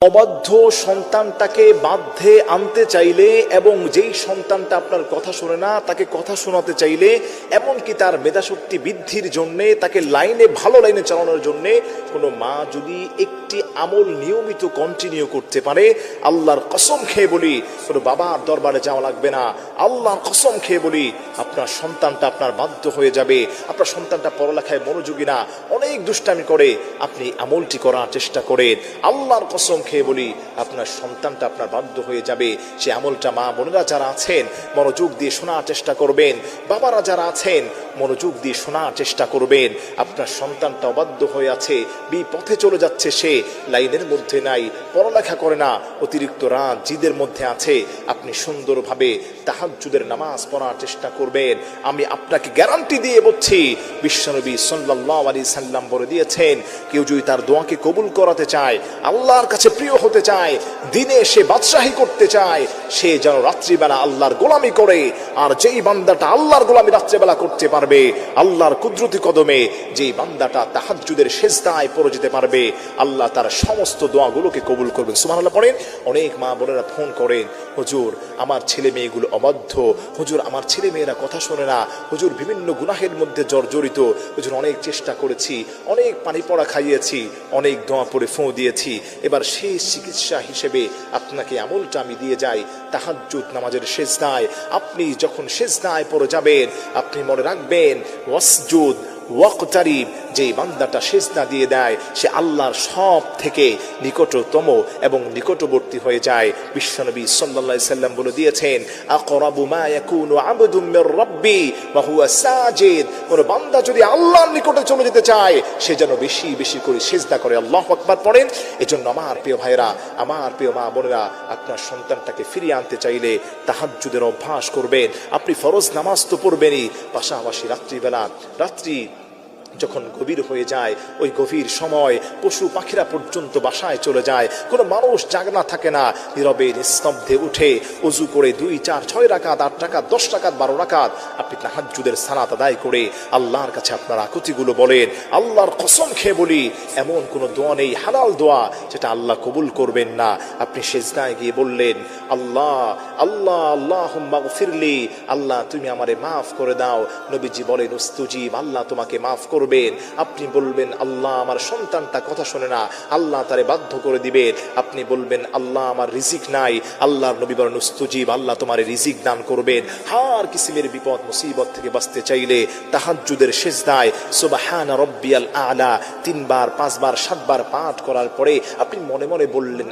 অবাধ্য সন্তানটাকে বাধ্যে আনতে চাইলে এবং যেই সন্তানটা আপনার কথা শোনে না তাকে কথা শোনাতে চাইলে, এমনকি তার মেধাশক্তি বৃদ্ধির জন্যে, তাকে ভালো লাইনে চালানোর জন্যে কোনো মা যদি একটি আমল নিয়মিত কন্টিনিউ করতে পারে, আল্লাহর কসম খেয়ে বলি কোনো বাবার দরবারে যাওয়া লাগবে না। আল্লাহর কসম খেয়ে বলি আপনার সন্তানটা আপনার বাধ্য হয়ে যাবে। আপনার সন্তানটা পড়ালেখায় মনোযোগী না, অনেক দুষ্টামি করে, আপনি আমলটি করার চেষ্টা করেন, আল্লাহর কসম খেয়ে বলি আপনার সন্তানটা আপনার বাধ্য হয়ে যাবে। সে আমলটা মা বোনেরা যারা আছেন মনোযোগ দিয়ে শোনার চেষ্টা করবেন, বাবারা যারা আছেন মনোযোগ দিয়ে শোনার চেষ্টা করবেন। আপনার সন্তানটা অবাধ্য হয়ে আছে, বিপথে চলে যাচ্ছে, সে লাইনের মধ্যে নাই, পড়ালেখা করে না, অতিরিক্ত রাত জিদের মধ্যে আছে, আপনি সুন্দরভাবে তাহাজ্জুদের নামাজ পড়ার চেষ্টা করবেন। আমি আপনাকে গ্যারান্টি দিয়ে বলছি, বিশ্বনবী সাল্লাল্লাহু আলাইহি সাল্লাম বলে দিয়েছেন, কেউ যদি তার দোয়াকে কবুল করাতে চায়, আল্লাহর কাছে প্রিয় হতে চায়, দিনে সে বাদশাহী করতে চায়, সে যেন রাত্রিবেলা আল্লাহর গোলামি করে। আর যেই বান্দাটা আল্লাহর গোলামি রাত্রিবেলা করতে পারবে, আল্লাহর কুদরতি কদমে যেই বান্দাটা তাহাজ্জুদের সিজদায় পড়ে যেতে পারবে, আল্লাহ তার সমস্ত দোয়াগুলোকে কবুল করবেন। সুবহানাল্লাহ পড়েন। অনেক মা বোনেরা ফোন করেন, হুজুর আমার ছেলে মেয়েগুলো অবাধ্য, হুজুর আমার ছেলে মেয়েরা কথা শোনে না, হুজুর বিভিন্ন গুনাহের মধ্যে জর্জরিত, হুজুর অনেক চেষ্টা করেছি, অনেক পানি পড়া খাইয়েছি, অনেক দোয়া পড়ে ফোঁ দিয়েছি, এবার সেই চিকিৎসা হিসেবে আপনাকে আমলটা আমি দিয়ে যাই। তাহাজ্জুদ নামাজের সিজদায় আপনি যখন সিজদায় পড়ে যাবেন, আপনি মনে রাখবেন ওয়াসজুদ ওয়াকতারিব, যে বান্দাটা সিজদা দিয়ে দেয় সে আল্লাহর সব থেকে নিকটতম এবং নিকটবর্তী হয়ে যায়। বিশ্বনবী সাল্লাল্লাহু আলাইহি সাল্লাম বলে দিয়েছেন, আকরাবু মা ইয়াকুনু আবদুম মির রাব্বি ওয়া হুয়া সাজিদ। কোন বান্দা যদি আল্লাহর নিকটে চলে যেতে চায়, সে যেন বেশি বেশি করে সিজদা করে। আল্লাহু আকবার পড়েন। এজন্য আমার প্রিয় ভাইরা, আমার প্রিয় মা বোনেরা, আপনার সন্তানটাকে ফিরিয়ে আনতে চাইলে তাহাজ্জুদের অভ্যাস করবেন। আপনি ফরজ নামাজ তো পড়বেনই, পাশাপাশি রাত্রি যখন গভীর হয়ে যায়, ওই গভীর সময় পশু পাখিরা পর্যন্ত বাসায় চলে যায়, কোনো মানুষ জাগনা থাকে না, নীরবে নিস্তব্ধে উঠে ওযু করে 2, 4, 6 রাকাত, 8 রাকাত, 10 রাকাত, 12 রাকাত আপনি তাহাজ্জুদের সালাত আদায় করে আল্লাহর কাছে আপনার আকুতিগুলো বলেন। আল্লাহর কসম খেয়ে বলি এমন কোনো দোয়া নেই, হালাল দোয়া, যেটা আল্লাহ কবুল করবেন না। আপনি সিজদায় গিয়ে বললেন, আল্লাহ আল্লাহ আল্লাহুম্মা গফিরলি, আল্লাহ তুমি আমারে মাফ করে দাও। নবীজি বলেন উস্তুজিব, আল্লাহ তোমাকে মাফ করবেন। আপনি বলবেন, আল্লাহ আমার সন্তানটা কথা শোনে না, আল্লাহ তারে বাধ্য করে দিবেন। আপনি বলবেন, আল্লাহ আমার রিজিক নাই, আল্লাহর নবী বলেন উস্তুজিব, আল্লাহ তোমার রিজিক দান করবেন। হার কিসিমের বিপদ মুসিবত থেকে বাঁচতে চাইলে তাহাজ্জুদের সিজদায় সুবহানা রাব্বিয়াল আ'লা 3 বার 5 বার 7 বার পাঠ করার পরে আপনি মনে মনে বললেন,